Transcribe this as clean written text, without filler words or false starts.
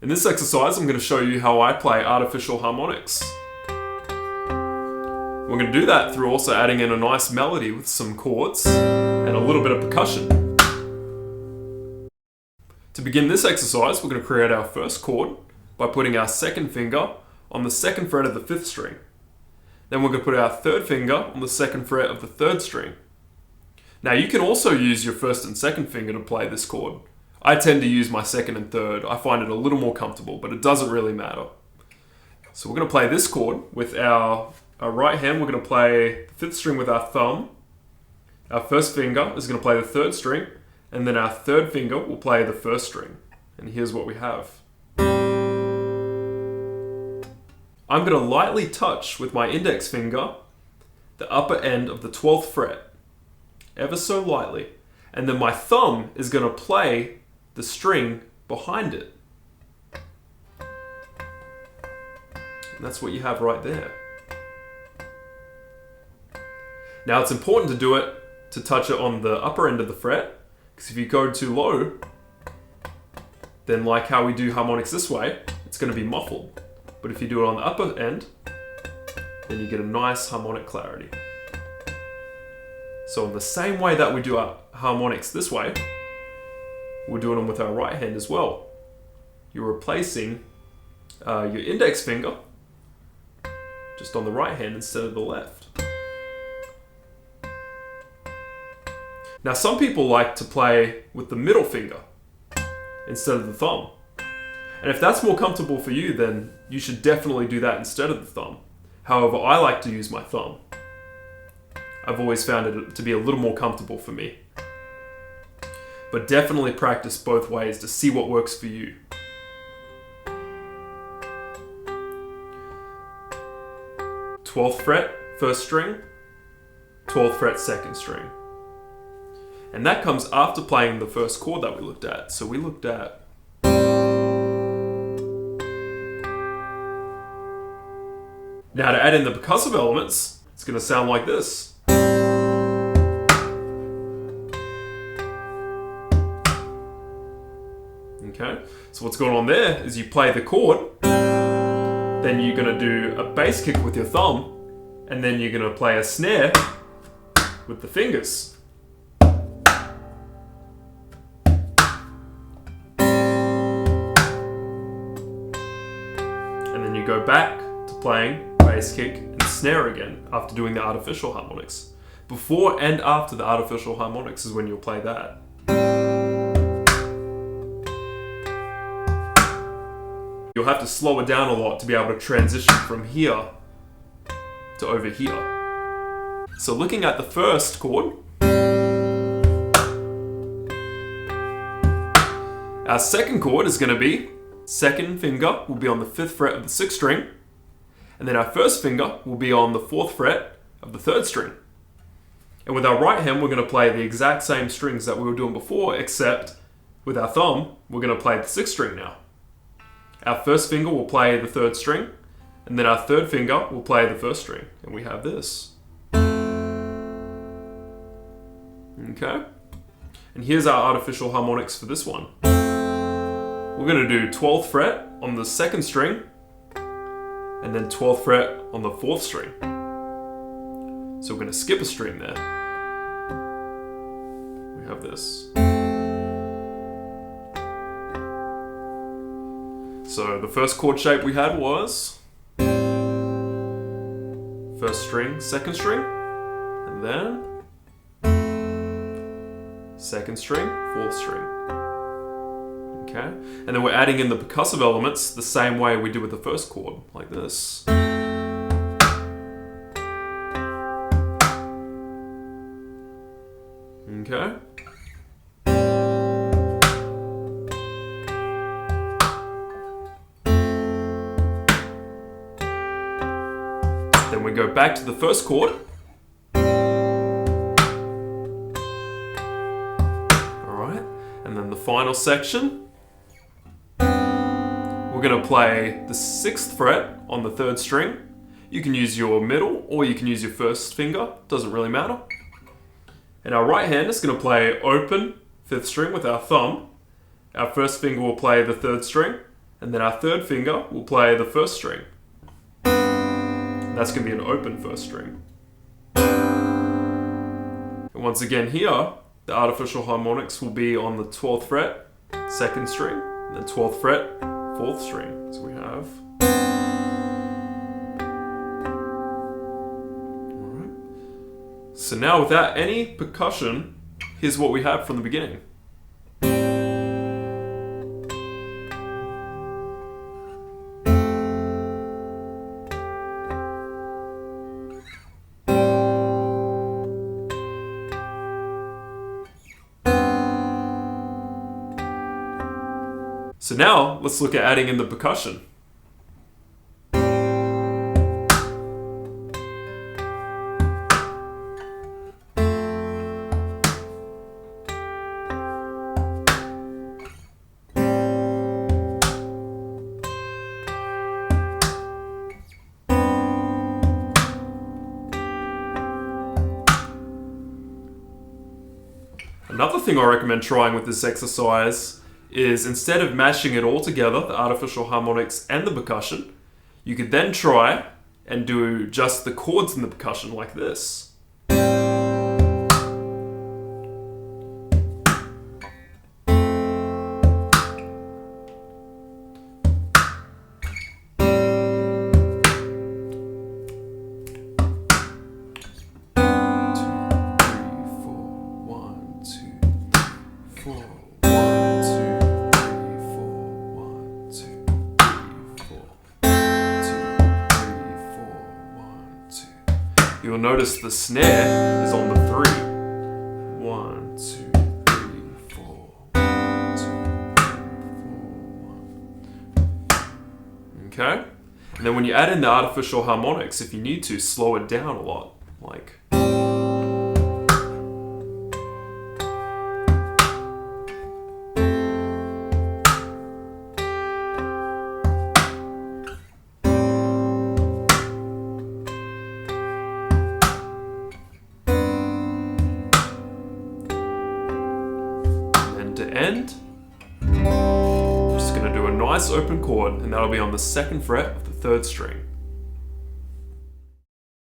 In this exercise, I'm going to show you how I play artificial harmonics. We're going to do that through also adding in a nice melody with some chords and a little bit of percussion. To begin this exercise, we're going to create our first chord by putting our second finger on the second fret of the fifth string. Then we're going to put our third finger on the second fret of the third string. Now you can also use your first and second finger to play this chord. I tend to use my second and third. I find it a little more comfortable, but it doesn't really matter. So we're going to play this chord with our right hand. We're going to play the fifth string with our thumb. Our first finger is going to play the third string, and then our third finger will play the first string. And here's what we have. I'm going to lightly touch with my index finger the upper end of the 12th fret, ever so lightly. And then my thumb is going to play the string behind it. And that's what you have right there. Now it's important to do it, to touch it on the upper end of the fret, because if you go too low, then like how we do harmonics this way, it's going to be muffled. But if you do it on the upper end, then you get a nice harmonic clarity. So in the same way that we do our harmonics this way, we're doing them with our right hand as well. You're replacing your index finger just on the right hand instead of the left. Now some people like to play with the middle finger instead of the thumb. And if that's more comfortable for you, then you should definitely do that instead of the thumb. However, I like to use my thumb. I've always found it to be a little more comfortable for me. But definitely practice both ways to see what works for you. Twelfth fret, first string, 12th fret, second string. And that comes after playing the first chord that we looked at. So we looked at now to add in the percussive elements, it's going to sound like this. Okay, so what's going on there is you play the chord, then you're going to do a bass kick with your thumb, and then you're going to play a snare with the fingers. And then you go back to playing bass kick and snare again after doing the artificial harmonics. Before and after the artificial harmonics is when you'll play that. You'll have to slow it down a lot to be able to transition from here to over here. So looking at the first chord, our second chord is going to be second finger will be on the fifth fret of the sixth string, and then our first finger will be on the fourth fret of the third string. And with our right hand, we're going to play the exact same strings that we were doing before, except with our thumb, we're going to play the sixth string now. Our first finger will play the third string, and then our third finger will play the first string, and we have this. Okay? And here's our artificial harmonics for this one. We're going to do 12th fret on the second string, and then 12th fret on the fourth string. So we're going to skip a string there. We have this. So the first chord shape we had was first string, second string, and then second string, fourth string. Okay, and then we're adding in the percussive elements the same way we did with the first chord, like this. Okay. Then we go back to the first chord. Alright, and then the final section. We're going to play the 6th fret on the 3rd string. You can use your middle or you can use your first finger, doesn't really matter. And our right hand is going to play open 5th string with our thumb. Our first finger will play the 3rd string, And then our third finger will play the first string. That's going to be an open first string. And once again here, the artificial harmonics will be on the 12th fret, 2nd string, and then 12th fret, 4th string. So we have... Alright. So now without any percussion, here's what we have from the beginning. So now, let's look at adding in the percussion. Another thing I recommend trying with this exercise is instead of mashing it all together, the artificial harmonics and the percussion, you could then try and do just the chords in the percussion like this. You'll notice the snare is on the 3. 1, 2, 3, 4. 1, 2, 3, 4, 1. Okay? And then when you add in the artificial harmonics, if you need to, slow it down a lot. Like... to end, I'm just going to do a nice open chord, and that'll be on the 2nd fret of the 3rd string.